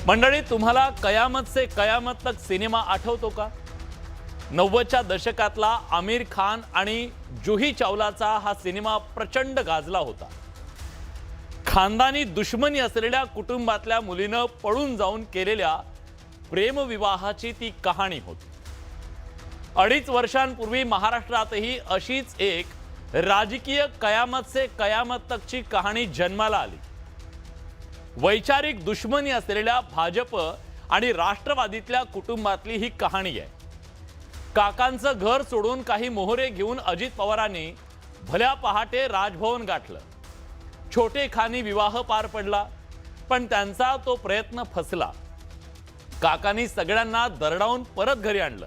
मंडळी, तुम्हाला कयामत से कयामत तक सिनेमा आठवतो का? 90च्या दशकातला आमिर खान आणि जुही चावलाचा हा सिनेमा प्रचंड गाजला होता। खानदानी दुश्मनी असलेल्या कुटुंबातल्या मुलीनं पळून जाऊन केलेल्या प्रेमविवाहाची ती कहाणी होती। 2.5 वर्षांपूर्वी महाराष्ट्रातही अशीच एक राजकीय कयामत से कयामत तकची कहाणी जन्माला आली। वैचारिक दुश्मनी असलेल्या भाजप आणि राष्ट्रवादीतल्या कुटुंबातली ही कहाणी आहे। काकांचं घर सोडून काही मोहरे घेऊन अजित पवारांनी भल्या पहाटे राजभवन गाठलं। छोटे खानी विवाह पार पडला, पण त्यांचा तो प्रयत्न फसला। काकांनी सगळ्यांना दरडावून परत घरी आणलं।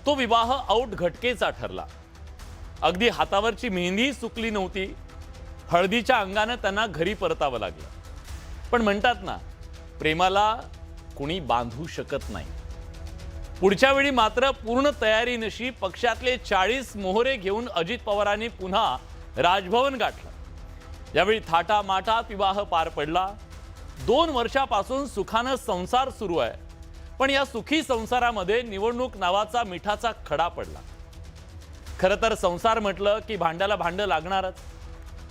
तो विवाह आउट घटकेचा ठरला। अगदी हातावरची मेहंदी सुकली नव्हती। हळदीच्या अंगाने त्यांना घरी परतावं लागलं। पण म्हणतात ना, प्रेमाला कुणी बांधू शकत नाही। पुढच्या वेळी मात्र पूर्ण तयारीनिशी पक्षातले 40 मोहरे घेऊन अजित पवारांनी पुन्हा राजभवन गाठलं। यावेळी थाटामाटात विवाह पार पडला। 2 वर्षापासून सुखानं संसार सुरू आहे, पण या सुखी संसारामध्ये निवडणूक नावाचा मिठाचा खडा पडला। खरं तर संसार म्हटलं की भांड्याला भांडं लागणारच,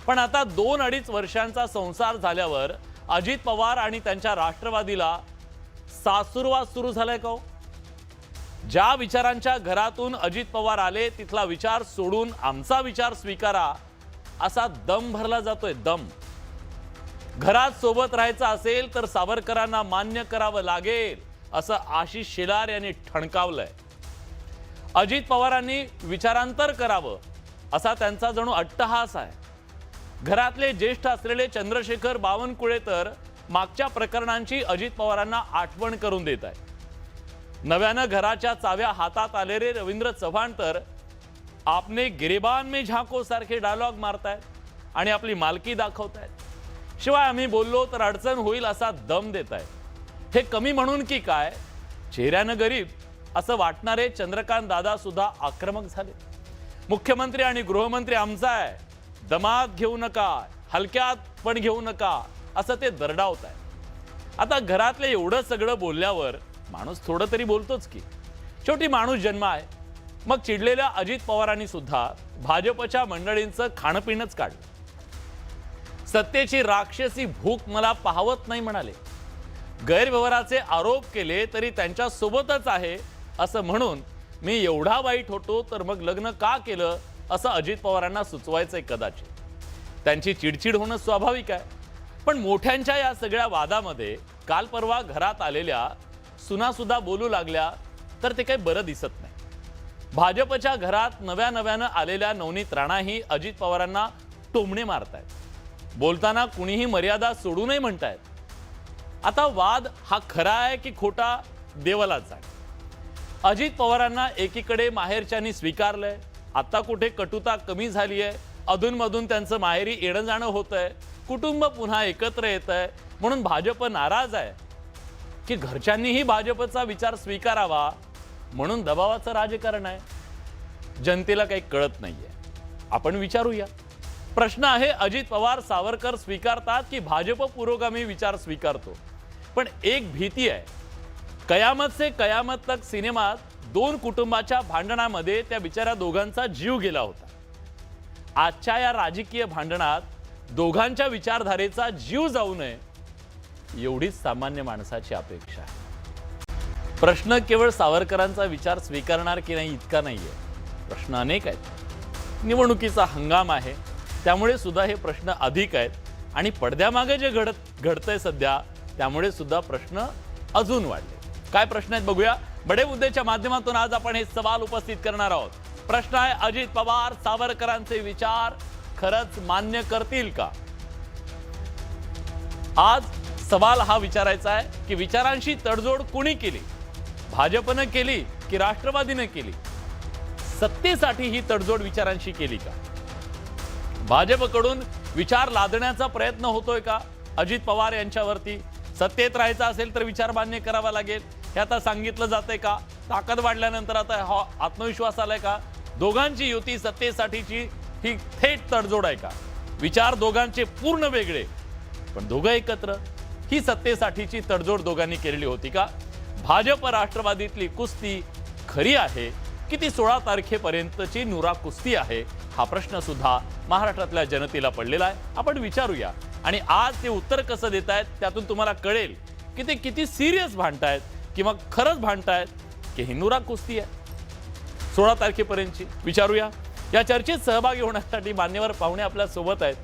पण आता 2-2.5 वर्षांचा संसार झाल्यावर अजित पवार आणि त्यांच्या राष्ट्रवादीला सासुरवाद सुरू झालाय का? ज्या विचारांच्या घरातून अजित पवार आले तिथला विचार सोडून आमचा विचार स्वीकारा असा दम भरला जातोय। दम। घरात सोबत राहायचं असेल तर सावरकरांना मान्य करावं लागेल असं आशिष शेलार यांनी ठणकावलंय। अजित पवारांनी विचारांतर करावं असा त्यांचा जणू अट्टहास आहे। घरातले ज्येष्ठ असलेले चंद्रशेखर बावनकुळे तर मागच्या प्रकरणांची अजित पवारांना आठवण करून देत आहे। नव्यानं घराच्या चाव्या हातात आलेले रवींद्र चव्हाण तर आपने गिरेबान में झांको सारखे डायलॉग मारतायत आणि आपली मालकी दाखवतायत। शिवाय आम्ही बोललो तर अडचण होईल असा दम देतायत। हे कमी म्हणून की काय, चेहऱ्यानं गरीब असं वाटणारे चंद्रकांत दादा सुद्धा आक्रमक झाले। मुख्यमंत्री आणि गृहमंत्री आमचा आहे, दमात घेऊ नका, हलक्यात पण घेऊ नका असं ते दरडावत आहे। आता घरातले एवढं सगळं बोलल्यावर माणूस थोडं तरी बोलतोच की। शेवटी माणूस जन्म आहे। मग चिडलेल्या अजित पवारांनी सुद्धा भाजपच्या मंडळींचं खाणपिणच काढलं। सत्तेची राक्षसी भूक मला पाहवत नाही म्हणाले। गैरव्यवहाराचे आरोप केले तरी त्यांच्या सोबतच आहे असं म्हणून मी एवढा वाईट होतो तर मग लग्न का केलं असं अजित पवारांना सुचवायचंय कदाचित। त्यांची चिडचिड होणं स्वाभाविक आहे, पण मोठ्यांच्या या सगळ्या वादामध्ये काल परवा घरात आलेल्या सुना सुद्धा बोलू लागल्या तर ते काही बरं दिसत नाही। भाजपच्या घरात नव्यानं आलेल्या नवनीत राणाही अजित पवारांना टोमणे मारतायत। बोलताना कुणीही मर्यादा सोडू नये म्हणतायत। आता वाद हा खरा आहे की खोटा देवालाच जाणे। अजित पवारांना एकीकडे माहेरच्यांनी स्वीकारलंय, आता कुठे कटुता कमी झाली आहे, अधूनमधून त्यांचं माहेरी येणं जाणं होतंय, कुटुंब पुन्हा एकत्र येतंय, म्हणून भाजप नाराज आहे की घरच्यांनीही भाजपचा विचार स्वीकारावा म्हणून दबावाचं राजकारण आहे। जनतेला काही कळत नाहीये। आपण विचारूया। प्रश्न आहे, अजित पवार सावरकर स्वीकारतात की भाजप पुरोगामी विचार स्वीकारतो? पण एक भीती आहे, कयामत से कयामत तक सिनेमात 2 कुटुंबाच्या भांडणामध्ये त्या बिचाऱ्या दोघांचा जीव गेला होता। आजच्या या राजकीय भांडणात दोघांच्या विचारधारेचा जीव जाऊ नये एवढीच सामान्य माणसाची अपेक्षा आहे। प्रश्न केवळ सावरकरांचा विचार स्वीकारणार की नाही इतका नाहीये। प्रश्न अनेक आहेत। निवडणुकीचा हंगाम आहे, त्यामुळे सुद्धा हे प्रश्न अधिक आहेत, आणि पडद्यामागे जे घडतंय सध्या त्यामुळे सुद्धा प्रश्न अजून वाढले। काय प्रश्न आहेत बघूया। बडे मुद्देच्या माध्यमातून आज आपण हे सवाल उपस्थित करणार आहोत। प्रश्न आहे, अजित पवार सावरकरांचे विचार खरंच मान्य करतील का? आज सवाल हा विचारायचा आहे की विचारांशी तडजोड कोणी केली? भाजपनं केली की राष्ट्रवादीनं केली? सत्तेसाठी ही तडजोड विचारांशी केली का? भाजपकडून विचार लादण्याचा प्रयत्न होतोय का अजित पवार यांच्यावरती? सत्तेत राहायचं असेल तर विचार मान्य करावा लागेल हे आता सांगितलं जातंय का? ताकद वाढल्यानंतर आता हा आत्मविश्वास आलाय का? दोघांची युती सत्तेसाठीची ही थेट तडजोड आहे का? विचार दोघांचे पूर्ण वेगळे पण दोघं एकत्र, ही सत्तेसाठीची तडजोड दोघांनी केलेली होती का? भाजप राष्ट्रवादीतली कुस्ती खरी आहे की ती 16 तारखेपर्यंतची नुरा कुस्ती आहे? हा प्रश्न सुद्धा महाराष्ट्रातल्या जनतेला पडलेला आहे. आपण विचारूया आणि आज ते उत्तर कसं देत आहेत त्यातून तुम्हाला कळेल की ते किती सिरियस भांडतायत किंवा खरंच भांडतायत की ही नुरा कुस्ती आहे 16 तारखेपर्यंतची. विचारूया. या चर्चेत सहभागी होण्यासाठी मान्यवर पाहुणे आपल्या सोबत आहेत.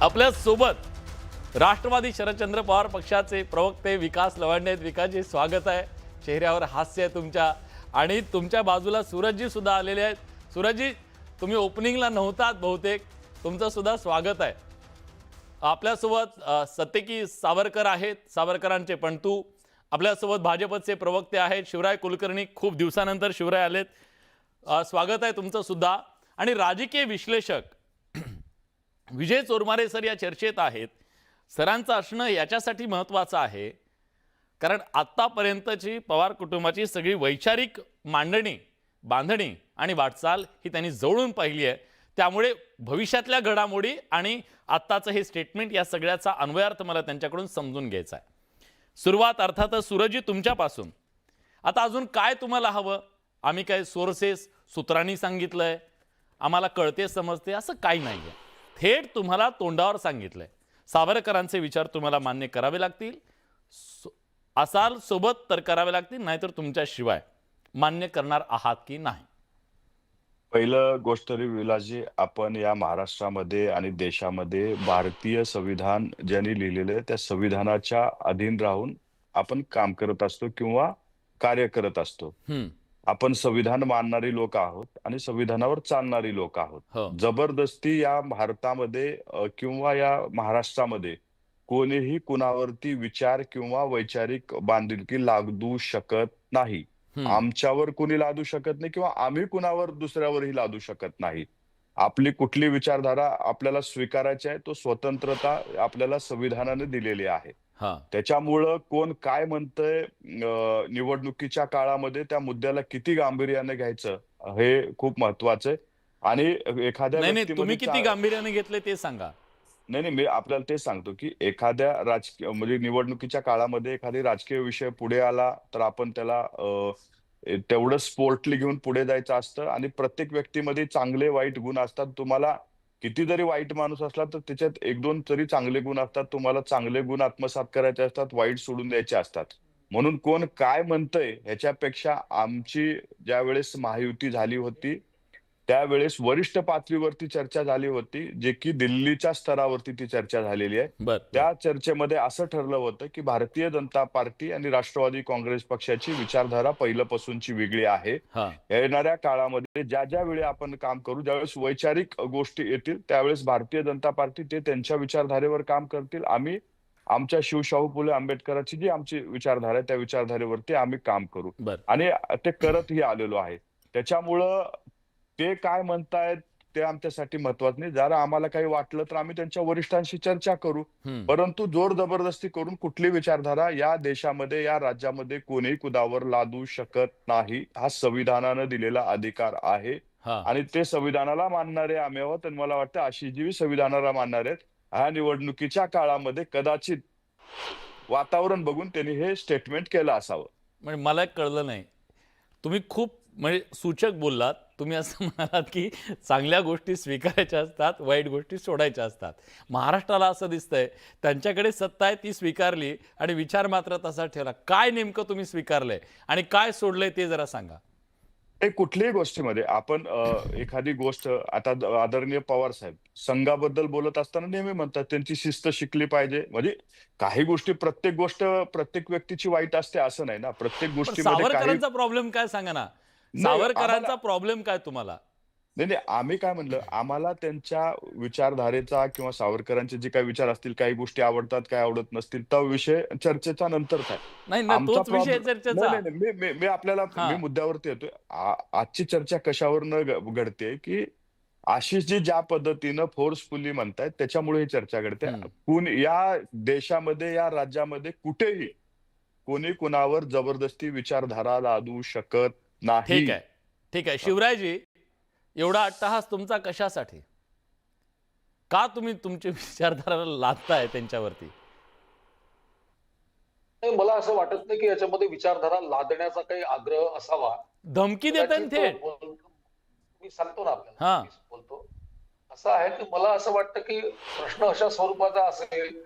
आपल्या सोबत राष्ट्रवादी शरदचंद्र पवार पक्षाचे प्रवक्ते विकास लवांडे आहेत. विकासजी, स्वागत आहे. चेहऱ्यावर हास्य आहे तुमच्या आणि तुमच्या बाजूला सूरजजी सुद्धा आलेले आहेत. सूरजजी, तुम्ही ओपनिंगला नव्हतात बहुतेक, तुमचं सुद्धा स्वागत आहे. आपल्यासोबत सत्यकी सावरकर आहेत, सावरकरांचे पणतू. आपल्यासोबत भाजपचे प्रवक्ते आहेत शिवराय कुलकर्णी. खूप दिवसानंतर शिवराय आलेत. स्वागत आहे तुमचं सुद्धा. आणि राजकीय विश्लेषक विजय चोरमारे सर या चर्चेत आहेत. सरांचं असणं याच्यासाठी महत्त्वाचं आहे कारण आत्तापर्यंतची पवार कुटुंबाची सगळी वैचारिक मांडणी, बांधणी आणि वाटचाल ही त्यांनी जवळून पाहिली आहे. त्यामुळे भविष्यातल्या घडामोडी आणि आत्ताचं हे स्टेटमेंट या सगळ्याचा अन्वयार्थ मला त्यांच्याकडून समजून घ्यायचा आहे. सुरुवात अर्थातच सूरजजी तुमच्यापासून. आता अजून काय तुम्हाला हवं? आम्ही काय सोर्सेस, सूत्रांनी सांगितलंय, आम्हाला कळते समजते असं काही नाही आहे. थेट तुम्हाला तोंडावर सांगितलंय. सावरकरांचे विचार तुम्हाला मान्य करावे लागतील. असाल सोबत तर करावे लागतील, नाहीतर तुमच्याशिवाय मान्य करणार आहात की नाही? पहिलं गोष्ट तरी विलासजी, आपण या महाराष्ट्रामध्ये आणि देशामध्ये भारतीय संविधान ज्यांनी लिहिलेलं आहे त्या संविधानाच्या अधीन राहून आपण काम करत असतो किंवा कार्य करत असतो. आपण संविधान मानणारी लोक आहोत आणि संविधानावर चालणारी लोक आहोत. हो. जबरदस्ती या भारतामध्ये किंवा या महाराष्ट्रामध्ये कोणीही कुणावरती विचार किंवा वैचारिक बांधिलकी लादू शकत नाही. आमच्यावर कोणी लादू शकत नाही किंवा आम्ही कुणावर दुसऱ्यावरही लादू शकत नाही. आपली कुठली विचारधारा आपल्याला स्वीकारायची आहे तो स्वतंत्रता आपल्याला संविधानाने दिलेली आहे. त्याच्यामुळं कोण काय म्हणतंय, निवडणुकीच्या काळामध्ये त्या मुद्द्याला किती गांभीर्याने घ्यायचं हे खूप महत्वाचं आहे. आणि एखाद्या नाही, तुम्ही किती गांभीर्याने घेतले ते सांगा. नाही, मी आपल्याला ते सांगतो की एखाद्या राजकीय म्हणजे निवडणुकीच्या काळामध्ये एखादी राजकीय विषय पुढे आला तर आपण त्याला तेवढं स्पोर्टली घेऊन पुढे जायचं असतं. आणि प्रत्येक व्यक्तीमध्ये चांगले वाईट गुण असतात. तुम्हाला किती जरी वाईट माणूस असला तर त्याच्यात एक दोन तरी चांगले गुण असतात. तुम्हाला चांगले गुण आत्मसात करायचे असतात, वाईट सोडून द्यायचे असतात. म्हणून कोण काय म्हणतंय ह्याच्यापेक्षा आमची ज्यावेळेस महायुती झाली होती त्यावेळेस वरिष्ठ पातळीवरती चर्चा झाली होती, जे की दिल्लीच्या स्तरावरती ती चर्चा झालेली आहे. त्या चर्चेमध्ये असं ठरलं होतं की भारतीय जनता पार्टी आणि राष्ट्रवादी काँग्रेस पक्षाची विचारधारा पहिल्यापासूनची वेगळी आहे. येणाऱ्या काळामध्ये ज्या ज्या वेळी आपण काम करू, ज्यावेळेस वैचारिक गोष्टी येतील त्यावेळेस भारतीय जनता पार्टी ते त्यांच्या विचारधारेवर काम करतील. आम्ही आमच्या शिवशाहू फुले आंबेडकरांची जी आमची विचारधारा आहे त्या विचारधारेवरती आम्ही काम करू. आणि ते करतही आलेलो आहे. त्याच्यामुळं ते काय म्हणतायत ते आमच्यासाठी महत्वाचं नाही. जर आम्हाला काही वाटलं तर आम्ही त्यांच्या वरिष्ठांशी चर्चा करू. परंतु जोर जबरदस्ती करून कुठली विचारधारा या देशामध्ये, या राज्यामध्ये कोणीही कुणावर लादू शकत नाही. हा संविधानानं दिलेला अधिकार आहे आणि ते संविधानाला मानणारे आम्ही आहोत. आणि मला वाटतं अशी जी संविधानाला मानणारे आहेत ह्या निवडणुकीच्या काळामध्ये कदाचित वातावरण बघून त्यांनी हे स्टेटमेंट केलं असावं. म्हणजे मला कळलं नाही. तुम्ही खूप म्हणजे सूचक बोललात. तुम्ही असं म्हणालात की चांगल्या गोष्टी स्वीकारायच्या असतात, वाईट गोष्टी सोडायच्या असतात. महाराष्ट्राला असं दिसतंय त्यांच्याकडे सत्ता आहे ती स्वीकारली आणि विचार मात्र तसा ठेवला. काय नेमकं तुम्ही स्वीकारलंय आणि काय सोडलंय ते जरा सांगा. कुठल्याही गोष्टीमध्ये आपण एखादी गोष्ट आता आदरणीय पवार साहेब संघाबद्दल बोलत असताना नेहमी म्हणतात त्यांची शिस्त शिकली पाहिजे. म्हणजे काही गोष्टी प्रत्येक गोष्ट प्रत्येक व्यक्तीची वाईट असते असं नाही ना. प्रत्येक गोष्टीमध्ये सावरकरांचा प्रॉब्लेम काय सांगा ना. सावरकरांचा प्रॉब्लेम काय तुम्हाला? नाही, आम्ही काय म्हणलं, आम्हाला त्यांच्या विचारधारेचा किंवा सावरकरांचे जे काही विचार असतील, काही गोष्टी आवडतात, काही आवडत नसतील, तो विषय चर्चेचा नंतरचा आहे. नाही ना, तोच विषय चर्चेचा. नाही, मी आपल्याला मी मुद्द्यावरती येतोय. आजची चर्चा कशावर घडते की आशिषजी ज्या पद्धतीनं फोर्सफुली म्हणतायत त्याच्यामुळे ही चर्चा घडते. या देशामध्ये, या राज्यामध्ये कुठेही कोणी कुणावर जबरदस्ती विचारधारा लादू शकत नाही. ठीक आहे. शिवरायजी, एवढा अट्टहास तुमचा कशासाठी? का तुम्ही तुमची विचारधारा लादताय त्यांच्यावरती? पण मला असं वाटत नाही की याच्यामध्ये विचारधारा लादण्याचा काही आग्रह असावा. धमकी देतात कदाचित थेट. मी सांगतो ना आपल्याला, हा. मी बोलतो असं आहे की मला असं वाटतं की प्रश्न अशा स्वरूपाचा असेल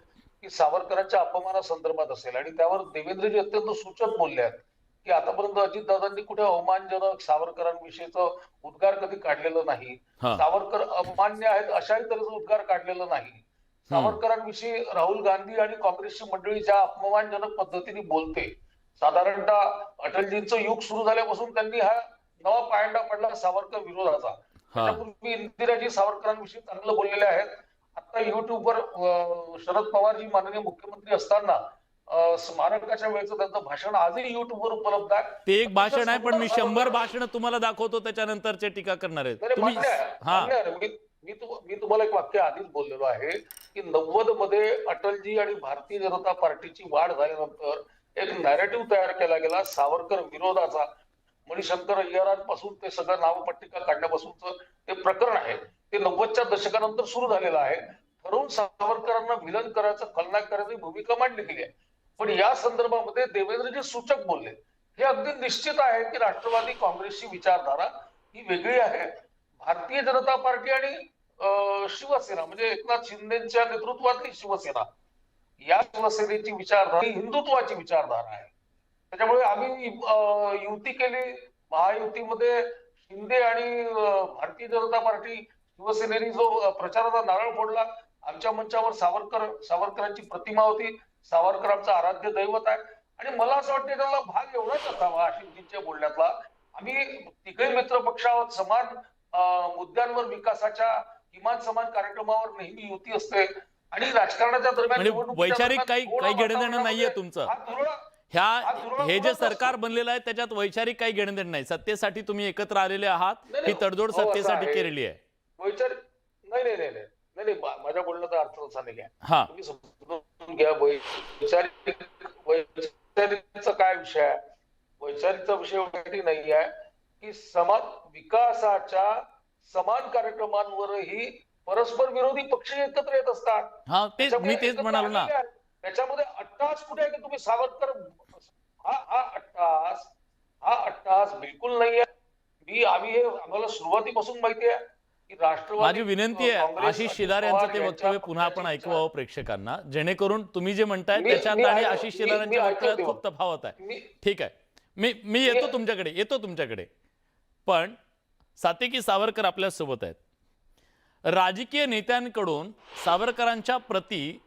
की सावरकरांच्या अपमानासंदर्भात असेल आणि त्यावर देवेंद्रजी अत्यंत सूचक बोलले आहेत की आतापर्यंत अजितदादांनी कुठे अवमानजनक सावरकरांविषयीचं उद्गार कधी काढलेलं नाही. हा. सावरकर अमान्य आहेत अशाही तऱ्हेचं उद्गार काढलेलं नाही. सावरकरांविषयी राहुल गांधी आणि काँग्रेसची मंडळी ज्या अपमानजनक पद्धतीने बोलते, साधारणतः अटलजींचं युग सुरू झाल्यापासून त्यांनी हा नवा पायंडा पडला सावरकर विरोधाचा. त्याच्यापूर्वी इंदिराजी सावरकरांविषयी चांगलं बोललेले आहेत. आता युट्यूबवर शरद पवारजी माननीय मुख्यमंत्री असताना स्मारकाच्या वेळेचं त्यांचं भाषण आजही युट्यूबवर उपलब्ध आहे. ते एक भाषण आहे, पण मी 100 भाषणं तुम्हाला दाखवतो त्याच्यानंतरचे टीका करणार आहेत तुम्ही. हा. मी तुम्हाला एक वाक्य आधीच बोललेलो आहे की 90 मध्ये अटलजी आणि भारतीय जनता पार्टीची वाढ झाल्यानंतर एक नॅरेटिव्ह तयार केला गेला सावरकर विरोधाचा. मणिशंकर अय्यरांपासून ते सगळं नावपट्टिका काढण्यापासूनच ते प्रकरण आहे ते 90च्या दशकानंतर सुरू झालेलं आहे. ठरवून सावरकरांना विलन करायचं, खलनायक करायची भूमिका मांडली गेली आहे. पण या संदर्भामध्ये देवेंद्रजी सूचक बोलले. हे अगदी निश्चित आहे की राष्ट्रवादी काँग्रेसची विचारधारा ही वेगळी आहे. भारतीय जनता पार्टी आणि शिवसेना म्हणजे एकनाथ शिंदेच्या नेतृत्वातली शिवसेना, या शिवसेनेची विचारधारा ही हिंदुत्वाची विचारधारा आहे. त्याच्यामुळे आम्ही युती केली, महायुतीमध्ये शिंदे आणि भारतीय जनता पार्टी शिवसेनेने जो प्रचाराचा नारळ फोडला, आमच्या मंचावर सावरकरांची प्रतिमा होती. सावरकर आमचं आराध्य दैवत आहे आणि मला असं वाटतं त्याला भाग एवढाच असावा आशिषजींच्या बोलण्यातला. आम्ही तिघही मित्र पक्ष आहोत, समान मुद्द्यांवर विकासाच्या किमान समान कार्यक्रमावर नेहमी युती असते आणि राजकारणाच्या दरम्यान वैचारिक काही घेणं देणं नाहीये तुमचं. हे जे सरकार बनलेलं आहे त्याच्यात वैचारिक काही घेणं देणं नाही. सत्तेसाठी तुम्ही एकत्र आलेले आहात, ही तडजोड सत्तेसाठी केलेली आहे. वैचारिक नाही नाही नाही नाही नाही माझ्या बोलण्याचा अर्थ असा नाही आहे. हा. तुम्ही समजून घ्या. वैचारिकचा काय विषय आहे? वैचारिकचा विषय नाही आहे की समान विकासाच्या समान कार्यक्रमांवरही परस्पर विरोधी पक्ष एकत्र येत असतात. हा, मी तेच म्हणालो ना. त्याच्यामध्ये अट्टहास कुठे आहे की तुम्ही सावरकर हा अट्टहास बिलकुल नाही आहे. आम्ही हे आम्हाला सुरुवातीपासून माहिती आहे की राष्ट्रवादी. माझी विनंती आहे आशिष शेलार यांचं ते वक्तव्य पुन्हा आपण ऐकवावं प्रेक्षकांना, जेणेकरून तुम्ही जे म्हणताय त्याच्यात आणि आशिष शेलार यांच्या वक्तव्यात खूप तफावत आहे. ठीक आहे, मी येतो तुमच्याकडे. पण सातेकी सावरकर आपल्या सोबत आहेत. राजकीय नेत्यांकडून सावरकरांच्या प्रती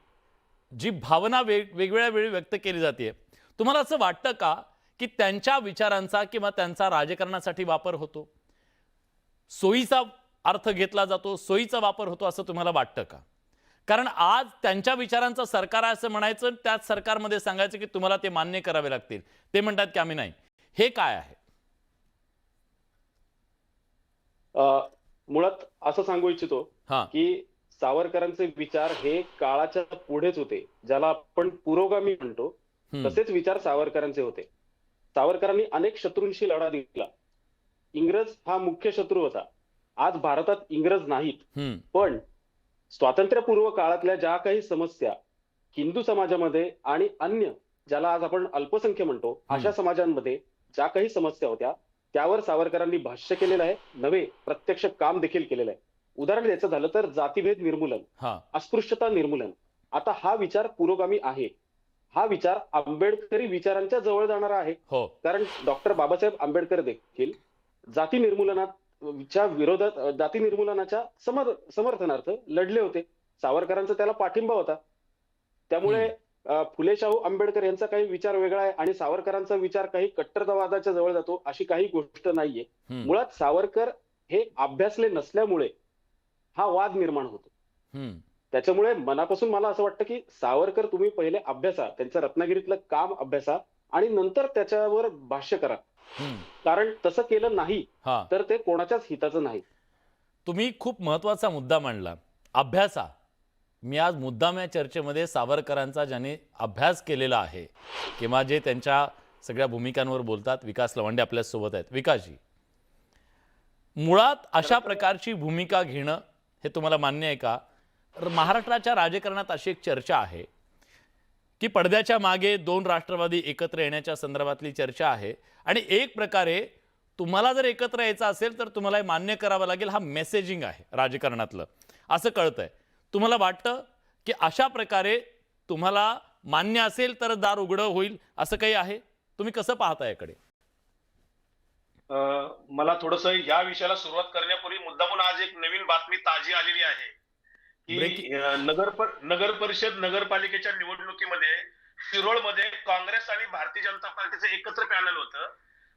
जी भावना वेगवेगळ्या वेळी व्यक्त केली जाते, तुम्हाला असं वाटतं का की त्यांच्या विचारांचा किंवा त्यांचा राजकारणासाठी वापर होतो, सोयीचा अर्थ घेतला जातो, सोयीचा वापर होतो असं तुम्हाला वाटतं का? कारण आज त्यांच्या विचारांचं सरकार आहे असं म्हणायचं, त्याच सरकारमध्ये सांगायचं की तुम्हाला ते मान्य करावे लागतील. ते म्हणतात की आम्ही नाही. हे काय आहे? मुळात असं सांगू इच्छितो की सावरकरांचे विचार हे काळाच्या पुढेच होते, ज्याला आपण पुरोगामी म्हणतो. तसेच विचार सावरकरांचे होते. सावरकरांनी अनेक शत्रूंशी लढा दिला. इंग्रज हा मुख्य शत्रू होता. आज भारतात इंग्रज नाहीत, पण स्वातंत्र्यपूर्व काळातल्या ज्या काही समस्या हिंदू समाजामध्ये आणि अन्य ज्याला आज आपण अल्पसंख्य म्हणतो अशा समाजांमध्ये ज्या काही समस्या होत्या त्यावर सावरकरांनी भाष्य केलेलं आहे, नव्हे प्रत्यक्ष काम देखील केलेलं आहे. उदाहरण द्यायचं झालं तर जातीभेद निर्मूलन, अस्पृश्यता निर्मूलन. आता हा विचार पुरोगामी आहे. हा विचार आंबेडकरी विचारांच्या जवळ जाणारा आहे. कारण डॉक्टर बाबासाहेब आंबेडकर देखील जाती निर्मूलनाच्या विरोधात, जाती निर्मूलनाच्या समर्थनार्थ लढले होते. सावरकरांचा त्याला पाठिंबा होता. त्यामुळे फुले शाहू आंबेडकर यांचा काही विचार वेगळा आहे आणि सावरकरांचा विचार काही कट्टरतावादाच्या जवळ जातो अशी काही गोष्ट नाहीये. मुळात सावरकर हे अभ्यासले नसल्यामुळे हा वाद निर्माण होतो. त्याच्यामुळे मनापासून मला असं वाटतं की सावरकर तुम्ही पहिले अभ्यासा, त्यांचं रत्नागिरीतलं काम अभ्यासा आणि नंतर त्याच्यावर भाष्य करा. कारण तसं केलं नाही तर ते कोणाच्याच हिताचं नाही. तुम्ही खूप महत्वाचा मुद्दा मांडला, अभ्यासा. मी आज मुद्दाम या चर्चेमध्ये सावरकरांचा ज्याने अभ्यास केलेला आहे किंवा जे त्यांच्या सगळ्या भूमिकांवर बोलतात, विकास लवंडे आपल्या सोबत आहेत. विकासजी, मुळात अशा प्रकारची भूमिका घेणं हे तुम्हाला मान्य आहे का? महाराष्ट्राच्या राजकारणात अशी एक चर्चा आहे की पडद्याच्या मागे दोन राष्ट्रवादी एकत्र येण्याच्या संदर्भातली चर्चा आहे आणि एक प्रकारे तुम्हाला जर एकत्र यायचं असेल तर तुम्हाला हे मान्य करावं लागेल, हा मेसेजिंग आहे राजकारणातलं असं कळतंय. तुम्हाला वाटतं की अशा प्रकारे तुम्हाला मान्य असेल तर दार उघडं होईल असं काही आहे? तुम्ही कसं पाहता याकडे? मला थोडस या विषयाला सुरुवात करण्यापूर्वी मुद्दामून आज एक नवीन बातमी ताजी आलेली आहे की नगर परिषद नगरपालिकेच्या निवडणुकीमध्ये शिरोळमध्ये काँग्रेस आणि भारतीय जनता पार्टीचं एकत्र पॅनल होतं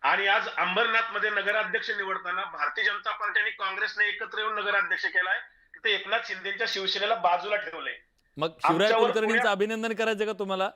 आणि आज अंबरनाथमध्ये नगराध्यक्ष निवडताना भारतीय जनता पार्टी आणि काँग्रेसने एकत्र येऊन नगराध्यक्ष केलाय. तिथे एकनाथ शिंदेच्या शिवसेनेला बाजूला ठेवलंय. मग शिवराय कुलकर्णींचं अभिनंदन करायचं का तुम्हाला?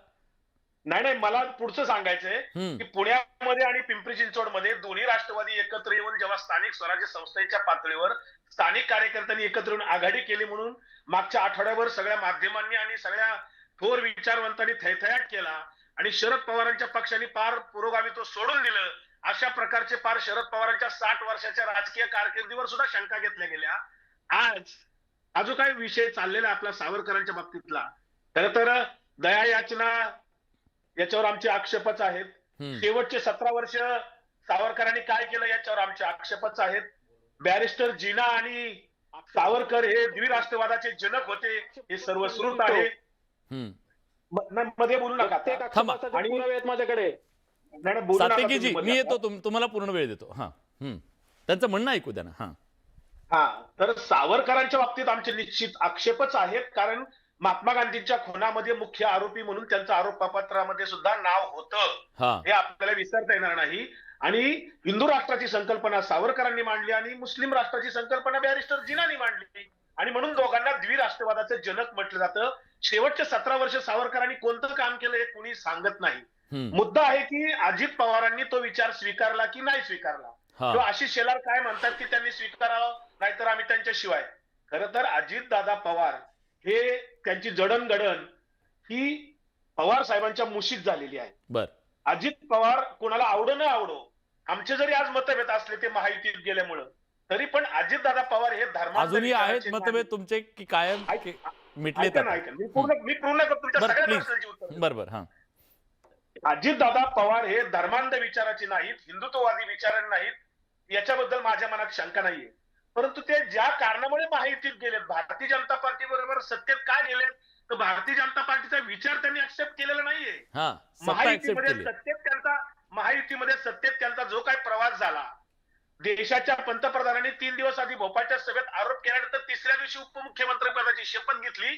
नाही, मला पुढचं सांगायचंय की पुण्यामध्ये आणि पिंपरी चिंचवडमध्ये दोन्ही राष्ट्रवादी एकत्र येऊन जेव्हा स्थानिक स्वराज्य संस्थेच्या पातळीवर स्थानिक कार्यकर्त्यांनी एकत्र येऊन आघाडी केली म्हणून मागच्या आठवड्याभर सगळ्या माध्यमांनी आणि सगळ्या थोर विचारवंतांनी थैथयाट केला आणि शरद पवारांच्या पक्षाने पार पुरोगामी तो सोडून दिलं. अशा प्रकारचे पार शरद पवारांच्या 60 वर्षाच्या राजकीय कारकिर्दीवर सुद्धा शंका घेतल्या गेल्या. आज हा जो काही विषय चाललेला आपला सावरकरांच्या बाबतीतला, खरं तर दया याचना याच्यावर आमचे आक्षेपच आहेत. शेवटचे 17 वर्ष सावरकरांनी काय केलं याच्यावर आमचे आक्षेपच आहेत. बॅरिस्टर जीना आणि सावरकर हे द्विराष्ट्रवादाचे जनक होते हे सर्वश्रुत आहे. मध्ये बोलू नका आणि माझ्याकडे सातेकीजी मी येतो, तुम्हाला पूर्ण वेळ देतो. त्यांचं म्हणणं ऐकू द्या ना. तर सावरकरांच्या बाबतीत आमचे निश्चित आक्षेपच आहेत, कारण महात्मा गांधींच्या खुनामध्ये मुख्य आरोपी म्हणून त्यांचं आरोपपत्रामध्ये सुद्धा नाव होतं, हे आपल्याला विसरता येणार नाही. आणि हिंदू राष्ट्राची संकल्पना सावरकरांनी मांडली आणि मुस्लिम राष्ट्राची संकल्पना बॅरिस्टर जीनांनी मांडली आणि म्हणून दोघांना द्विराष्ट्रवादाचे जनक म्हटलं जातं. शेवटचे 17 वर्ष सावरकरांनी कोणतं काम केलं हे कुणी सांगत नाही. मुद्दा आहे की अजित पवारांनी तो विचार स्वीकारला की नाही स्वीकारला, किंवा आशिष शेलार काय म्हणतात की त्यांनी स्वीकारावं नाहीतर आम्ही त्यांच्याशिवाय. खरं तर अजितदादा पवार हे त्यांची जडणघडण ही पवार साहेबांच्या मुशीत झालेली आहे. अजित पवार कोणाला आवडो न आवडो, आमचे जरी आज मतभेद असले ते महायुतीत गेल्यामुळं, तरी पण अजितदादा पवार हे अजूनही आहेत मतभेद तुमचे की कायम मिटले? मी पूर्ण करतो तुमच्या सगळ्या प्रश्नांची उत्तर. बरोबर. अजितदादा पवार हे धर्मांध विचाराचे नाहीत, हिंदुत्ववादी विचार नाहीत, याच्याबद्दल माझ्या मनात शंका नाहीये. परंतु ते ज्या कारणामुळे महायुतीत गेलेत, भारतीय जनता पार्टी बरोबर सत्तेत का गेलेत, तर भारतीय जनता पार्टीचा विचार त्यांनी ऍक्सेप्ट केलेला नाहीये. महायुतीमध्ये सत्तेत त्यांचा जो काही प्रवास झाला, देशाच्या पंतप्रधानांनी 3 दिवस आधी भोपाळच्या सभेत आरोप केल्यानंतर तिसऱ्या दिवशी उपमुख्यमंत्री पदाची शपथ घेतली.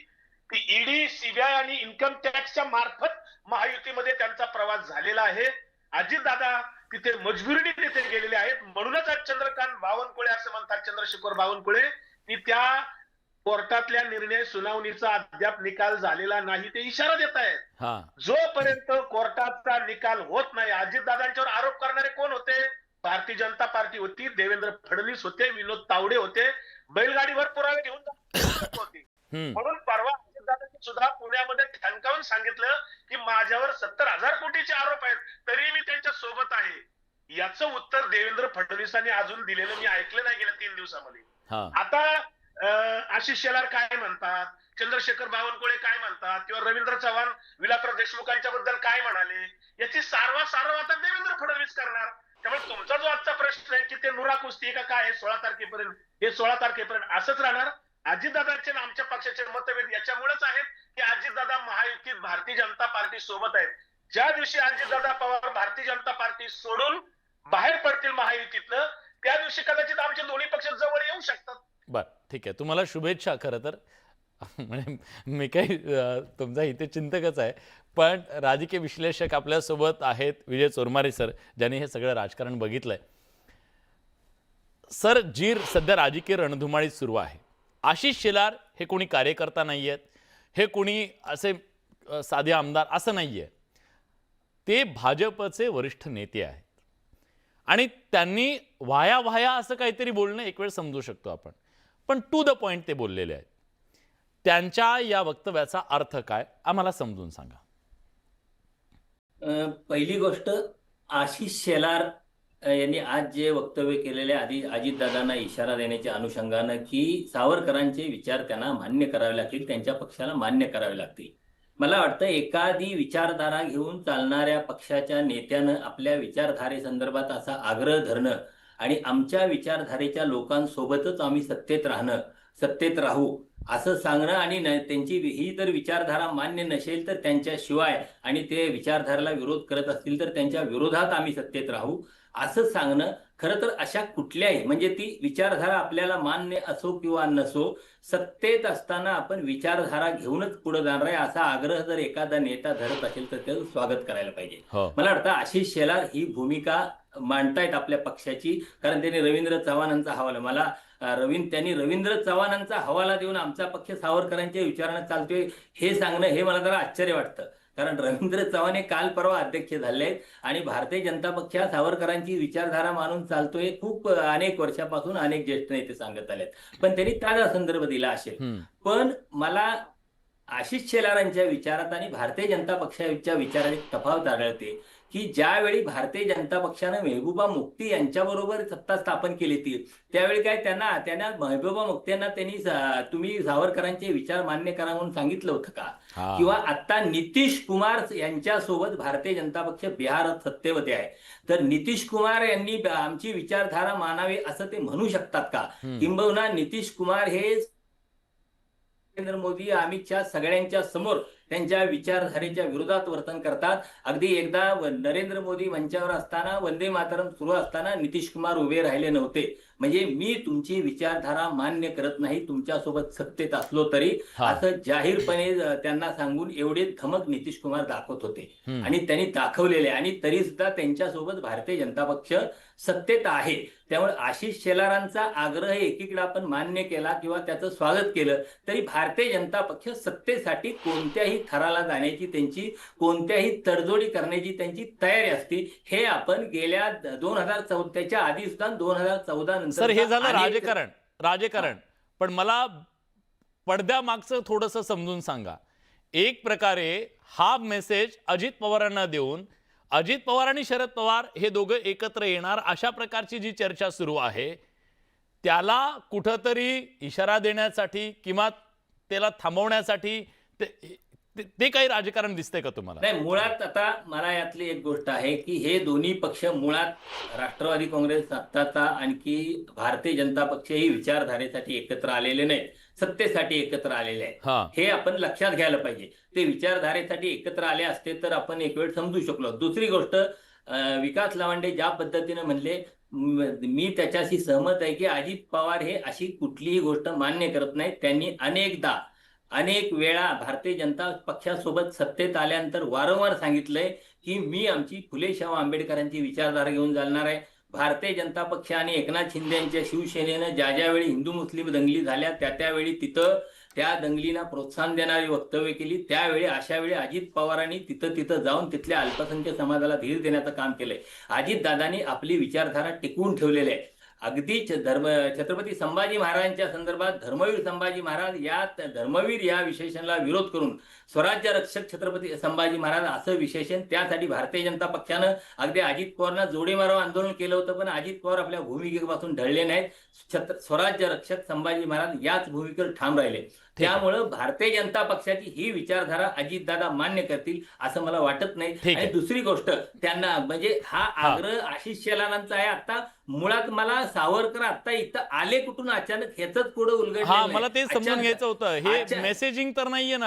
ती ईडी, सीबीआय आणि इन्कम टॅक्सच्या मार्फत महायुतीमध्ये त्यांचा प्रवास झालेला आहे. अजितदादा तिथे मजबुरीने तिथे गेलेले आहेत. म्हणूनच आज चंद्रकांत बावनकुळे असं म्हणतात, चंद्रशेखर बावनकुळे, की त्या कोर्टातल्या निर्णय सुनावणीचा अद्याप निकाल झालेला नाही ते इशारा देत आहेत. जोपर्यंत कोर्टाचा निकाल होत नाही, अजितदादांच्यावर आरोप करणारे कोण होते? भारतीय जनता पार्टी होती, देवेंद्र फडणवीस होते, विनोद तावडे होते, बैलगाडीवर पुरावे घेऊन होते. म्हणून परवा अजितदादांनी सुद्धा पुण्यामध्ये ठणकावून सांगितलं की माझ्यावर 70,000 कोटीचे आरोप आहेत, तरी मी त्यांच्या सोबत आहे. याचं उत्तर देवेंद्र फडणवीसांनी अजून दिलेलं मी ऐकलं नाही गेल्या 3 दिवसामध्ये. आता आशिष शेलार काय म्हणतात, चंद्रशेखर बावनकुळे काय म्हणतात, किंवा रवींद्र चव्हाण विलासराव देशमुखांच्या बद्दल काय म्हणाले, याची सारवा आता देवेंद्र फडणवीस करणार. त्यामुळे तुमचा जो आजचा प्रश्न आहे की ते नुरा कुस्ती का काय, 16 तारखेपर्यंत असंच राहणार. अजितदादांचे आमच्या पक्षाचे मतभेद याच्यामुळेच आहेत की अजितदादा महायुतीत भारतीय जनता पार्टी सोबत आहेत. ज्या दिवशी अजितदादा पवार भारतीय जनता पार्टी सोडून बाहेर पडतील महायुतीतनं, त्या दिवशी कदाचित आमचे दोन्ही पक्ष जवळ येऊ शकतात. बर, ठीक आहे. तुम्हाला शुभेच्छा. खरं तर म्हणजे मी काही तुमचा इथे चिंतकच आहे, पण राजकीय विश्लेषक आपल्यासोबत आहेत विजय चोरमारे सर, ज्यांनी हे सगळं राजकारण बघितलंय. सर, जी सध्या राजकीय रणधुमाळी सुरू आहे, आशिष शेलार हे कोणी कार्यकर्ता नाही आहेत, हे कोणी असे साधे आमदार असं नाही आहे, ते भाजपचे वरिष्ठ नेते आहेत आणि त्यांनी वाया असं काहीतरी बोलणं एक वेळ समजू शकतो आपण, पण टू द पॉइंट ते बोललेले आहेत. त्यांच्या या वक्तव्याचा अर्थ काय आम्हाला समजून सांगा. पहिली गोष्ट, आशिष शेलार यांनी आज जे वक्तव्य केलेले आधी अजितदादांना इशारा देण्याच्या अनुषंगानं की सावरकरांचे विचार त्यांना मान्य करावे लागतील, त्यांच्या पक्षाला मान्य करावे लागतील. मला वाटतं एखादी विचारधारा घेऊन चालणाऱ्या पक्षाच्या नेत्यानं आपल्या विचारधारेसंदर्भात असा आग्रह धरणं आणि आमच्या विचारधारेच्या लोकांसोबतच आम्ही सत्तेत राहू असं सांगणं आणि त्यांची ही जर विचारधारा मान्य नसेल तर त्यांच्याशिवाय आणि ते विचारधारेला विरोध करत असतील तर त्यांच्या विरोधात आम्ही सत्तेत राहू असं सांगणं खरं तर अशा कुठल्याही म्हणजे ती विचारधारा आपल्याला मान्य असो किंवा नसो सत्तेत असताना आपण विचारधारा घेऊनच पुढे जाणार आहे असा आग्रह जर एखादा नेता धरत असेल तर त्याचं स्वागत करायला पाहिजे. मला वाटतं आशिष शेलार ही भूमिका मांडतायत आपल्या पक्षाची कारण त्यांनी रवींद्र चव्हाणांचा हवाला त्यांनी रवींद्र चव्हाणांचा हवाला देऊन आमचा पक्ष सावरकरांच्या विचारानं चालतोय हे सांगणं हे मला जरा आश्चर्य वाटतं. कारण रवींद्र चव्हाण हे काल परवा अध्यक्ष झाले आहेत आणि भारतीय जनता पक्ष सावरकरांची विचारधारा मानून चालतोय खूप अनेक वर्षापासून अनेक ज्येष्ठ नेते सांगत आलेत पण त्यांनी ताजा संदर्भ दिला असेल. पण मला आशिष शेलारांच्या विचारात आणि भारतीय जनता पक्षाच्या विचारात एक तफावत आढळते की ज्यावेळी भारतीय जनता पक्षानं मेहबूबा मुफ्ती यांच्याबरोबर सत्ता स्थापन केली ती त्यावेळी काय त्यांना मेहबूबा मुफ्ती यांना त्यांनी तुम्ही सावरकरांचे विचार मान्य करा म्हणून सांगितलं होतं का? किंवा आता नितीश कुमार यांच्यासोबत भारतीय जनता पक्ष बिहारात सत्तेमध्ये आहे तर नितीश कुमार यांनी आमची विचारधारा मानावी असं ते म्हणू शकतात का? किंबहुना नितीश कुमार हे नरेंद्र मोदी अमित शहा सगळ्यांच्या समोर त्यांच्या विचारधारेच्या विरोधात वर्तन करतात. अगदी एकदा नरेंद्र मोदी मंचावर असताना वंदे मातरम सुरू असताना नितीश कुमार उभे राहिले नव्हते म्हणजे मी तुमची विचारधारा मान्य करत नाही तुमच्यासोबत सत्तेत असलो तरी असं जाहीरपणे त्यांना सांगून एवढे धमक नितीश कुमार दाखवत होते आणि त्यांनी दाखवलेले आणि तरी सुद्धा त्यांच्यासोबत भारतीय जनता पक्ष सत्तेत आहे. त्यामुळे आशिष शेलारांचा आग्रह एकीकडे आपण मान्य केला किंवा त्याचं स्वागत केलं तरी भारतीय जनता पक्ष सत्तेसाठी कोणत्याही थराला जाण्याची त्यांची कोणत्याही तडजोडी करण्याची त्यांची तयारी असते हे आपण गेल्या 2014च्या आधी सुद्धा 2014 नंतर सर हे झालं राजकारण पण मला पडद्यामागचं थोडंसं समजून सांगा. एक प्रकारे हा मेसेज अजित पवारांना देऊन अजित पवार आणि शरद पवार हे दोघं एकत्र येणार अशा प्रकारची जी चर्चा सुरू आहे त्याला कुठंतरी इशारा देण्यासाठी किंवा त्याला थांबवण्यासाठी ते काही राजकारण दिसतंय का तुम्हाला? नाही मुळात आता मला यातली एक गोष्ट आहे की हे दोन्ही पक्ष मुळात राष्ट्रवादी काँग्रेस आत्ताचा आणखी भारतीय जनता पक्ष ही विचारधारेसाठी एकत्र आलेले नाहीत सत्तेसाठी एकत्र आलेले आहेत हे आपण लक्षात घ्यायला पाहिजे. ते विचारधारेसाठी एकत्र आले असते तर आपण एक वेळ समजू शकलो. दुसरी गोष्ट विकास लावंडे ज्या पद्धतीने म्हणले मी त्याच्याशी सहमत आहे की अजित पवार हे अशी कुठलीही गोष्ट मान्य करत नाहीत. त्यांनी अनेक वेळा भारतीय जनता पक्षासोबत सत्तेत आल्यानंतर वारंवार सांगितलंय की मी आमची फुले शाहू आंबेडकरांची विचारधारा घेऊन चालणार आहे. भारतीय जनता पक्ष आणि एकनाथ शिंदे यांच्या शिवसेनेनं ज्यावेळी हिंदू मुस्लिम दंगली झाल्या त्यावेळी तिथं त्या दंगलीला प्रोत्साहन देणारी वक्तव्य केली त्यावेळी अशावेळी अजित पवारांनी तिथं जाऊन तिथल्या अल्पसंख्याक समाजाला धीर देण्याचं काम केलंय. अजितदादांनी आपली विचारधारा टिकवून ठेवलेली आहे. अगदी छत्रपती संभाजी महाराजांच्या संदर्भात धर्मवीर संभाजी महाराज या धर्मवीर या विशेषणाला विरोध करून स्वराज्य रक्षक छत्रपती संभाजी महाराज असं विशेषण त्यासाठी भारतीय जनता पक्षानं अगदी अजित पवारांना जोडी मारो आंदोलन केलं होतं पण अजित पवार आपल्या भूमिकेपासून ढळले नाहीत. स्वराज्य रक्षक संभाजी महाराज याच भूमिकेवर ठाम राहिले. त्यामुळं भारतीय जनता पक्षाची ही विचारधारा अजितदादा मान्य करतील असं मला वाटत नाही. आणि दुसरी गोष्ट त्यांना म्हणजे हा आग्रह आशिष शेलारांचा आहे. आता मुळात मला सावरकर आता इथं आले कुठून अचानक ह्याच पुढे उलगडलं मला ते समजून घ्यायचं होतं. हे मेसेजिंग तर नाहीये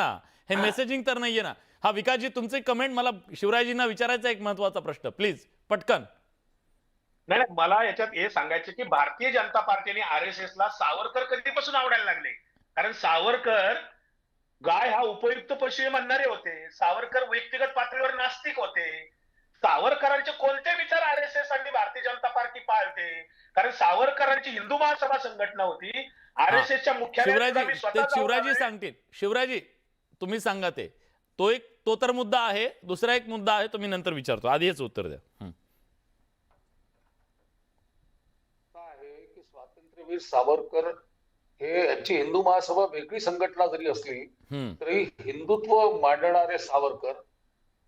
ना हा विकासजी तुमचे कमेंट मला शिवराजजींना विचारायचा एक महत्वाचा प्रश्न प्लीज पटकन. नाही मला याच्यात हे सांगायचं की भारतीय जनता पार्टीने RSSला सावरकर कधीपासून आवडायला लागले कारण सावरकर गाय हा उपयुक्त पशु म्हणणारे होते. सावरकर व्यक्तिगत पातळीवर नास्तिक होते. सावरकरांचे कोणते विचार RSS आणि भारतीय जनता पार्टी पाळते कारण सावरकरांची हिंदू महासभा संघटना होती. RSSच्या मुख्यालयात शिवराजी सांगतील. शिवराजी तुम्ही सांगा तो तर मुद्दा आहे. दुसरा एक मुद्दा आहे तो मी नंतर विचारतो आधी हेच उत्तर द्या. की स्वातंत्र्यवीर सावरकर हे यांची हिंदू महासभा वेगळी संघटना जरी असली तरी हिंदुत्व मांडणारे सावरकर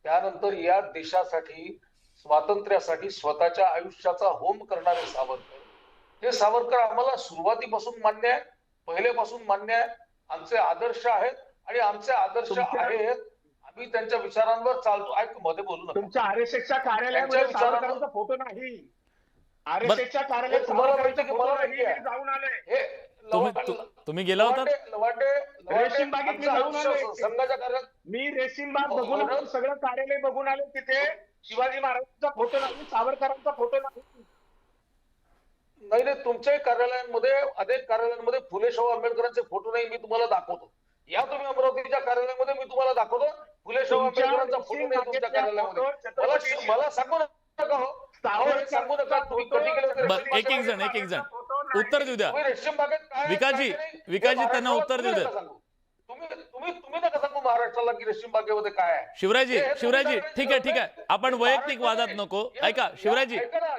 त्यानंतर या देशासाठी स्वातंत्र्यासाठी स्वतःच्या आयुष्याचा होम करणारे सावरकर हे सावरकर आम्हाला सुरुवातीपासून मान्य आहे पहिल्यापासून मान्य आहे. आमचे आदर्श आहेत आणि आमचे आदर्श आहेत मी त्यांच्या विचारांवर चालतो. ऐक, मध्ये बोलू नका. तुमच्या आरएसएसच्या कार्यालयामध्ये त्यांच्या विचारांवर- सावरकरांचा फोटो नाही. आरएसएसच्या हे कार्यालयात तुम्हाला सावरकरांचा माहिती की फोटो मला नाही. माहिती आहे. मी जाऊन आलोय. हे तुम्ही गेला होता? रेशीम बागेत मी जाऊन आलोय. संघाच्या कार्यालयात मी रेशीम बाग बघून आलो, सगळं कार्यालय बघून आलो. तिथे शिवाजी महाराजांचा फोटो नाही, सावरकरांचा फोटो नाही. नाही नाही, तुमच्याही कार्यालयांमध्ये अनेक कार्यालयांमध्ये फुले शाहू आंबेडकरांचे फोटो नाही, मी तुम्हाला दाखवतो. या तुम्ही अमरावतीच्या कार्यालयामध्ये, मी तुम्हाला दाखवतो फुले शाहू आंबेडकरांचा फोटो नाही तुमच्या कार्यालयामध्ये. मला सांगू नका हो. सांगू नका तुम्ही कधी गेले होते. बरं, एक एक जण उत्तर देऊ द्या. तुम्ही रेशीम बागेत काय विकासजी, काय नाही, विकासजी, हे त्यांना उत्तर देऊ द्या. महाराष्ट्राला सांगू. तुम्ही नका सांगू महाराष्ट्राला की रेशीम बागेमध्ये काय आहे. शिवराजी, हे तुम्ही शिवराजी, सांगायचं ठीक आहे, ठीक आहे. आपण वैयक्तिक वादात महाराष्ट्रामध्ये- नको. या- ऐका या- शिवराजी, ऐका ना,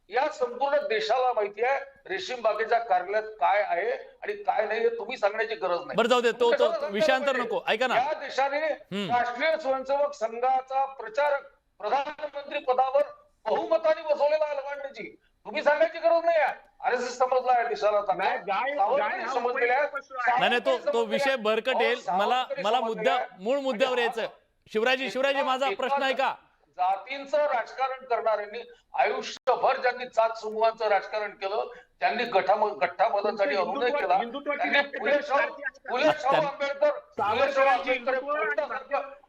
या संपूर्ण देशाला माहिती आहे रेशीम बागेच्या कार्यालयात काय आहे आणि काय नाही, हे तुम्ही सांगण्याची गरज नाही. बरं जाऊ दे, तो तुम्ही तो कशाला सांगता विषयांतर पाहिजे? नको. ऐका ना, या देशाने राष्ट्रीय स्वयंसेवक संघाचा प्रचारक प्रधानमंत्री पदावर बहुमताने बसवलेला आहे लवांडेजी. तुम्ही सांगायची गरज नाही आहे. आरएसएस समजला आहे देशाला चांगला. नाही, गाय- सावरकरी गाय हा समजलेले आहे. उपयुक्त पशु आहे. नाही नाही, तो सावरकरी विषय समजलेले आहे. भरकटेल. मला सावरकरी मला समजलेले आहे. मूळ मुद्द्यावर यायचं. शिवराजी, शिवराजी, माझा प्रश्न ऐका. जातींचं राजकारण करणाऱ्यांनी आयुष्यभर ज्यांनी जात समूहांचं राजकारण केलं, त्यांनी गठ्ठापदासाठी अनुनय केला, त्यांनी फुले शाहू आंबेडकर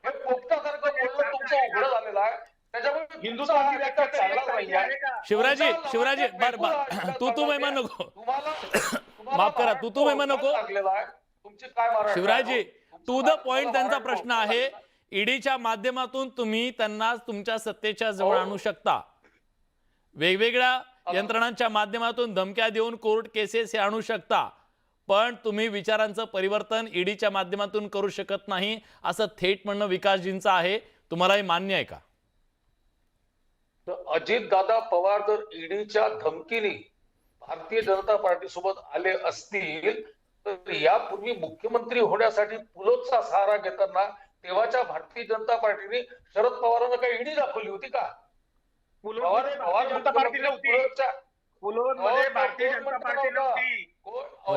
हे पोपटासारखं बोलणं तुमचं उघडं झालेलं आहे. त्याच्यामुळे हिंदुत्वाची व्याख्या चालला करायची नाहीये. आहे का? शिवराजी, शिवराजी, बर तू मेहमान नको. माफ करा, तू मेहमान नको. तुमची काय महाराष्ट्र शिवराजी, आहे? टू द पॉइंट त्यांचा प्रश्न आहे. ईडीच्या माध्यमातून तुम्ही त्यांना तुमच्या सत्तेच्या जवळ आणू शकता. वेगवेगळ्या यंत्रणांच्या माध्यमातून धमक्या देऊन कोर्ट केसेस हे आणू शकता, पण तुम्ही विचारांचं परिवर्तन ईडीच्या माध्यमातून करू शकत नाही, असं थेट म्हणणं विकासजींचं आहे. तुम्हाला हे मान्य आहे का? अजितदादा पवार जर ईडीच्या धमकीने भारतीय जनता पार्टी सोबत आले असतील तर यापूर्वी मुख्यमंत्री होण्यासाठी पुलोचा सहारा घेताना तेव्हाच्या भारतीय जनता पार्टीने शरद पवारांना काही ईडी दाखवली होती का? पुलोमध्ये भारतीय जनता पार्टी नव्हती. पुलोमध्ये भारतीय जनता पार्टी नव्हती.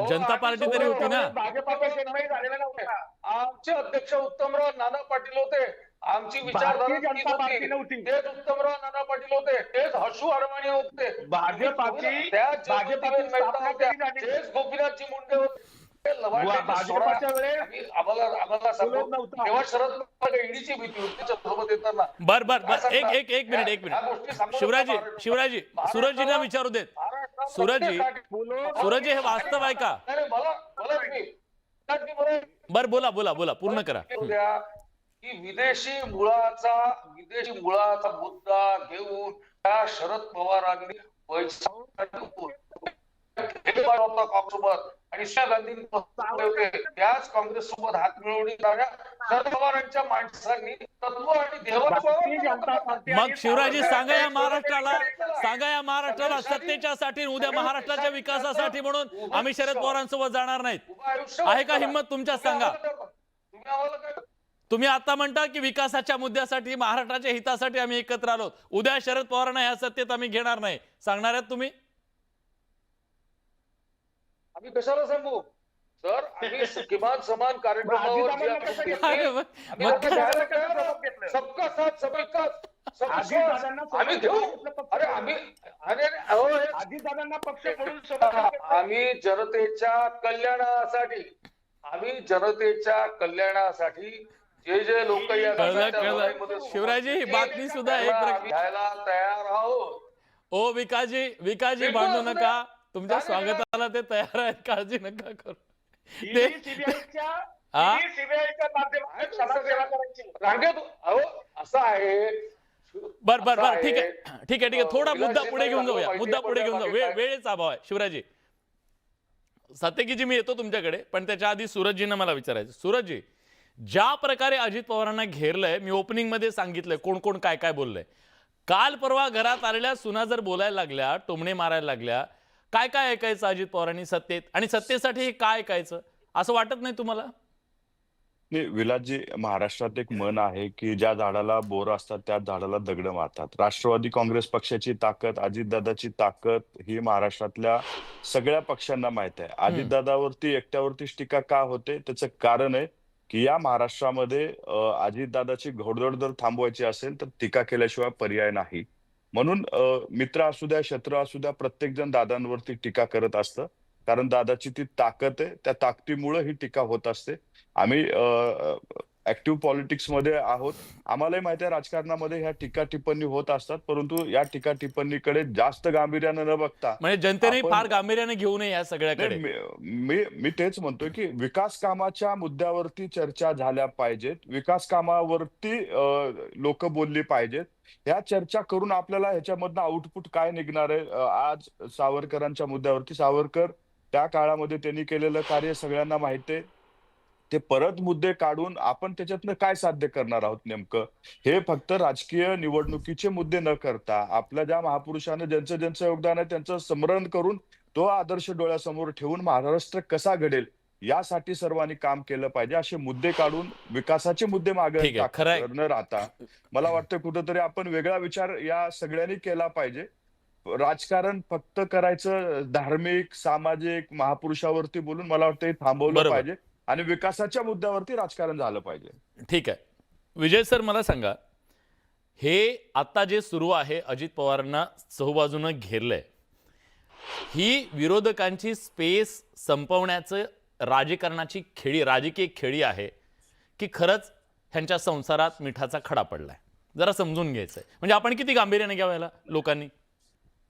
जनता पार्टी तरी होती ना. भाजपाचा जन्मही झालेला नव्हता. आमचे अध्यक्ष उत्तमराव नाना पाटील होते. आमची विचारधारा भारतीय जनता तीच पार्टी होती. नव्हती. तेच उत्तमराव नाना पाटील होते, तेच हर्षू अडवाणी होते. भाजपाची भाजपाची स्थापना कधी झाली? तेच गोपीनाथजी मुंडे होते. हे लवांडेंनी भाजपाच्या सोडा. वेळेस आम्हाला सांगू, पुलोच नव्हता. तेव्हा शरद पवार ईडीची भीती होती त्याच्यासोबत येताना. बर बर बर, काय सांगता? एक मिनिट ह्या गोष्टी सांगू नका शिवराजी, महाराष्ट्राला. शिवराजी, सूरजजींना विचारू देत. महाराष्ट्रात सूरजजी, प्रत्येक सूरजजी, हे वास्तव आहे का? नाही, मला बर, बोला बोला बोला, पूर्ण करा. द्या की विदेशी मुळाचा मुद्दा घेऊन त्या शरद पवारांनी पैसा काँग्रेससोबत आणि सोनिया गांधींनी होते, त्याच काँग्रेस सोबत हात मिळवणी करणाऱ्या शरद पवारांच्या माणसांनी तत्व आणि भारतीय जनता पार्टी मग शिवराजी, सांगा या महाराष्ट्राला सत्तेच्यासाठी, उद्या महाराष्ट्राच्या विकासासाठी म्हणून आम्ही शरद पवारांसोबत जाणार नाहीत. आहे का हिंमत तुमच्या? सांगा. तुम्ही आम्हाला काय तुम्ही आता म्हणता की विकासाच्या मुद्द्यासाठी, महाराष्ट्राच्या हितासाठी आम्ही एकत्र आलो. उद्या शरद पवारांना या सत्तेत आम्ही घेणार नाही, सांगणार आहेत तुम्ही? आम्ही कशाला सांगू सर? आम्ही किमान समान कार्यक्रमावर जी आपण कसं केली, अरे मग- आम्ही मग आता घ्यायला तयार आहोत. सबका साथ सबका विश्वास. आम्ही घेऊ. अरे आम्ही अहो, हे- अजितदादांना पक्ष म्हणून सोबत आम्ही जनतेच्या कल्याणासाठी जे लोक या कळलं, देशाच्या कळलं. लढाईमध्ये शिवराजी, ही बातमी सुद्धा एक त्याला प्रकार- आम्ही घ्यायला तयार आहोत. ओ विकासजी भांडू नका. तुमच्या स्वागताला ते तयार आहेत, काळजी नका करू. ते सीबीआयच्या हा? माध्यमातून समाजसेवा करायची. रांगेत अहो असं आहे. बर बर असं बर, ठीक आहे. थोडा मुद्दा विलासजी पुढे घेऊन जाऊया. माहिती मुद्दा आहे, पुढे घेऊन पण जाऊ. बाकी काय? वेळेचा अभाव आहे. शिवराजी, सत्यकीजी, मी येतो तुमच्याकडे, पण त्याच्या आधी सूरजजींना मला विचारायचं. सूरजजी, ज्या प्रकारे अजित पवारांना घेरलंय, मी ओपनिंग मध्ये सांगितलंय कोण कोण काय काय बोललंय. काल परवा घरात आलेल्या सुना जर बोलायला लागल्या, टोमणे मारायला लागल्या, काय काय ऐकायचं अजित पवारांनी सत्तेत, आणि सत्तेसाठी हे काय ऐकायचं असं वाटत नाही तुम्हाला? नाही विलासजी, महाराष्ट्रात एक म्हण आहे की ज्या झाडाला बोर असतात त्याच झाडाला दगड मारतात. राष्ट्रवादी काँग्रेस पक्षाची ताकद, अजितदादाची ताकद ही महाराष्ट्रातल्या सगळ्या पक्षांना माहित आहे. अजितदादावरती एकट्यावरतीच टीका का होते त्याचं कारण आहे की या महाराष्ट्रामध्ये अजितदादाची घोडदौड जर थांबवायची असेल तर टीका केल्याशिवाय पर्याय नाही. म्हणून मित्र असू द्या, शत्रू असू द्या, प्रत्येक जण दादांवरती टीका करत असतं. कारण दादाची ती ताकद आहे, त्या ताकदीमुळे ही टीका होत असते. आम्ही ऍक्टिव्ह पॉलिटिक्समध्ये आहोत. आम्हालाही माहिती आहे राजकारणामध्ये ह्या टीका टिप्पणी होत असतात, परंतु या टीका टिप्पणीकडे जास्त गांभीर्याने न बघता म्हणजे जनतेने आपण- फार गांभीर्याने घेऊ नये या सगळ्याकडे. मी तेच म्हणतोय की विकास कामाच्या मुद्द्यावरती चर्चा झाल्या पाहिजेत. विकास कामावरती लोक बोलली पाहिजेत. ह्या चर्चा करून आपल्याला ह्याच्यामधनं आउटपुट काय निघणार आहे. आज सावरकरांच्या मुद्द्यावरती सावरकर त्या काळामध्ये त्यांनी केलेलं कार्य सगळ्यांना माहिती आहे. ते परत मुद्दे काढून आपण त्याच्यातनं काय साध्य करणार आहोत नेमकं, हे फक्त राजकीय निवडणुकीचे मुद्दे न करता आपल्या ज्या महापुरुषांना ज्यांचं ज्यांचं योगदान आहे त्यांचं स्मरण करून तो आदर्श डोळ्यासमोर ठेवून महाराष्ट्र कसा घडेल यासाठी सर्वांनी काम केलं पाहिजे. असे मुद्दे काढून विकासाचे मुद्दे मागे ठीक आहे, खरं आहे. न राहता मला वाटतं कुठंतरी आपण वेगळा विचार या सगळ्यांनी केला पाहिजे. राजकारण फक्त करायचं धार्मिक, सामाजिक, महापुरुषावरती बोलून मला वाटतं हे थांबवलं बरोबर. पाहिजे आणि विकासाच्या मुद्द्यावरती राजकारण झालं पाहिजे. ठीक आहे. विजय सर, मला सांगा, हे आता जे सुरू आहे, अजित पवारांना चहूबाजूनं घेरलंय, ही विरोधकांची स्पेस संपवण्याचं राजकारणाची खेळी, राजकीय खेळी आहे की खरंच ह्यांच्या संसारात मिठाचा खडा पडलाय? जरा समजून घ्यायचंय. म्हणजे आपण किती गांभीर्याने घ्यावं याला लोकांनी?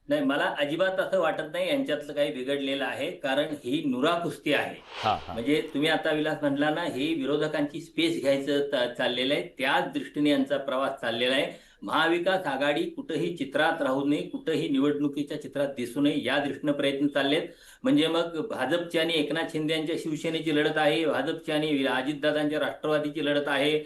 नाही, मला अजिबात असं वाटत नाही यांच्यातलं काही बिघडलेलं आहे, कारण ही नुरा कुस्ती आहे. हा हा म्हणजे तुम्ही आता विलास म्हटला ना, ही विरोधकांची स्पेस घ्यायचं चाललेलं आहे, त्याच दृष्टीने यांचा प्रवास चाललेला आहे. महाविकास आघाडी कुठंही चित्रात राहू नये, कुठंही निवडणुकीच्या चित्रात दिसू नये या दृष्टीने प्रयत्न चाललेत. म्हणजे मग भाजपची आणि एकनाथ शिंदे यांच्या शिवसेनेची लढत आहे, भाजपची आणि अजितदादांच्या राष्ट्रवादीची लढत आहे.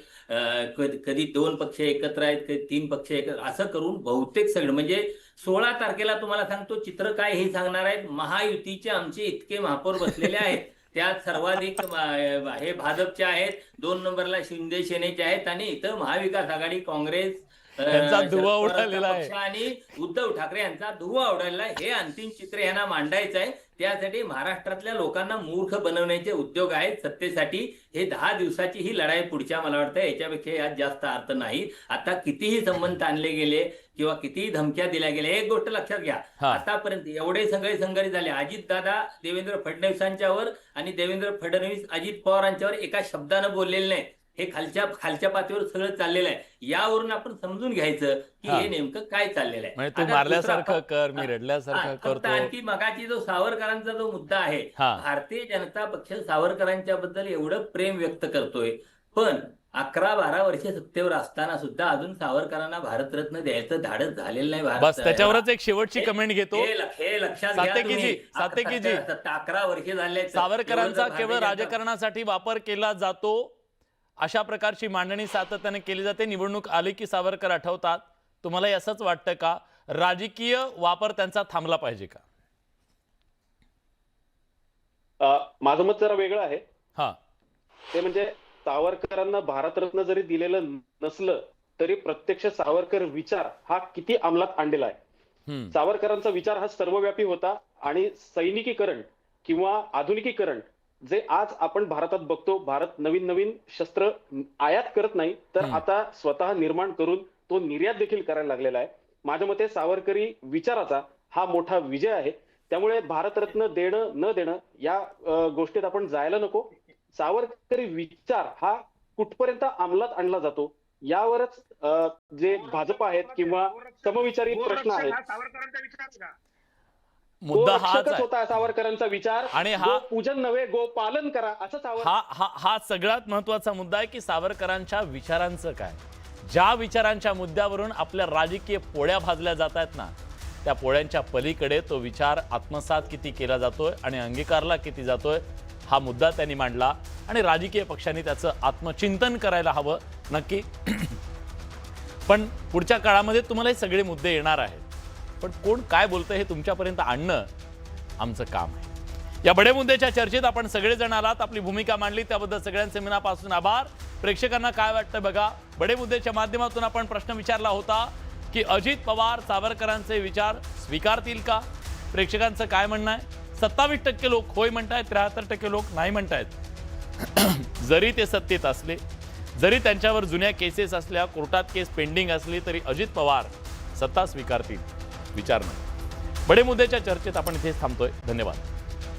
कधी 2 पक्ष एकत्र आहेत, कधी 3 पक्ष एकत्र, असं करून बहुतेक सगळं म्हणजे 16 तारखेला तुम्हाला सांगतो चित्र काय हे सांगणार आहेत. महायुतीचे आमचे इतके महापौर बसलेले आहेत, त्यात सर्वाधिक हे भाजपचे आहेत, 2 नंबरला शिंदे सेनेचे आहेत आणि इथं महाविकास आघाडी, काँग्रेस, त्यांचा शरद धुव्वा पवारचा उडालेला आहे. पक्ष आणि उद्धव ठाकरे यांचा धुव्वा उडालेला आहे. हे अंतिम चित्र यांना मांडायचं आहे. त्यासाठी महाराष्ट्रातल्या लोकांना मूर्ख बनवण्याचे उद्योग आहेत सत्तेसाठी. हे 10 दिवसाची ही लढाई पुढच्या, मला वाटतं याच्यापेक्षा यात जास्त अर्थ नाही. आता कितीही संबंध आणले गेले किंवा कितीही धमक्या दिल्या गेल्या, एक गोष्ट लक्षात घ्या, आतापर्यंत एवढे सगळे संघर्ष झाले, अजितदादा देवेंद्र फडणवीसांच्यावर आणि देवेंद्र फडणवीस अजित पवारांच्यावर एका शब्दानं बोललेले नाही. हे खालच्या पातळीवर सगळं चाललेलं आहे. यावरून आपण समजून घ्यायचं की हे नेमकं काय चाललेलं आहे. म्हणजे तू मारल्यासारखं कर, मी रडल्यासारखं करतो. आणखी मगाची जो सावरकरांचा जो मुद्दा आहे, भारतीय जनता पक्ष सावरकरांच्या बद्दल एवढं प्रेम व्यक्त करतोय, पण 11-12 वर्ष सत्तेवर असताना सुद्धा अजून सावरकरांना भारतरत्न द्यायचं धाडस झालेलं नाही. बस त्याच्यावरच एक शेवटची कमेंट घेतो. हे लक्षात घ्या तुम्ही. 11 वर्ष झाले सावरकरांचा केवळ राजकारणासाठी वापर केला जातो अशा प्रकारची मांडणी सातत्याने केली जाते. निवडणूक आली की सावरकर आठवतात. तुम्हाला असंच वाटतं का? राजकीय वापर त्यांचा थांबला पाहिजे का? माझं मत जरा वेगळं आहे. हा, ते म्हणजे सावरकरांना भारतरत्न जरी दिलेलं नसलं तरी प्रत्यक्ष सावरकर विचार हा किती अंमलात आणलेला आहे. सावरकरांचा विचार हा सर्वव्यापी होता आणि सैनिकीकरण किंवा आधुनिकीकरण जे आज आपण भारतात बघतो, भारत नवीन शस्त्र आयात करत नाही तर आता स्वतः निर्माण करून तो निर्यात देखील करायला लागलेला आहे. माझ्या मते सावरकरी विचाराचा हा मोठा विजय आहे. त्यामुळे भारतरत्न देणं न देणं या गोष्टीत आपण जायला नको. सावरकरी विचार हा कुठपर्यंत अंमलात आणला जातो यावरच जे भाजप आहेत किंवा समविचारी प्रश्न आहेत. सावरकरांचा विचार का? मुद्दा हाच आहे. होता सावरकरांचा विचार आणि हा पूजन नव्हे गो पालन करा असं हा सगळ्यात महत्वाचा मुद्दा आहे की सावरकरांच्या विचारांचं काय. ज्या विचारांच्या मुद्द्यावरून आपल्या राजकीय पोळ्या भाजल्या जात आहेत ना, त्या पोळ्यांच्या पलीकडे तो विचार आत्मसात किती केला जातोय आणि अंगीकारला किती जातोय हा मुद्दा त्यांनी मांडला आणि राजकीय पक्षांनी त्याचं आत्मचिंतन करायला हवं नक्की. पण पुढच्या काळामध्ये तुम्हाला हे सगळे मुद्दे येणार आहेत, पण कोण काय बोलतंय हे तुमच्यापर्यंत आणणं आमचं काम आहे. या बडे मुद्द्याच्या चर्चेत आपण सगळेजण आलात, आपली भूमिका मांडली, त्याबद्दल सगळ्यांचे मनापासून आभार. प्रेक्षकांना काय वाटतं बघा. बडे मुद्द्याच्या माध्यमातून आपण प्रश्न विचारला होता की अजित पवार सावरकरांचे विचार स्वीकारतील का? प्रेक्षकांचं काय म्हणणं आहे? 27% लोक होय म्हणतायत, 73% लोक नाही म्हणतायत. जरी ते सत्तेत असले, जरी त्यांच्यावर जुन्या केसेस असल्या, कोर्टात केस पेंडिंग असली, तरी अजित पवार सत्ता स्वीकारतील, विचार नाही. बडे मुद्द्याच्या चर्चेत आपण इथेच थांबतोय. धन्यवाद.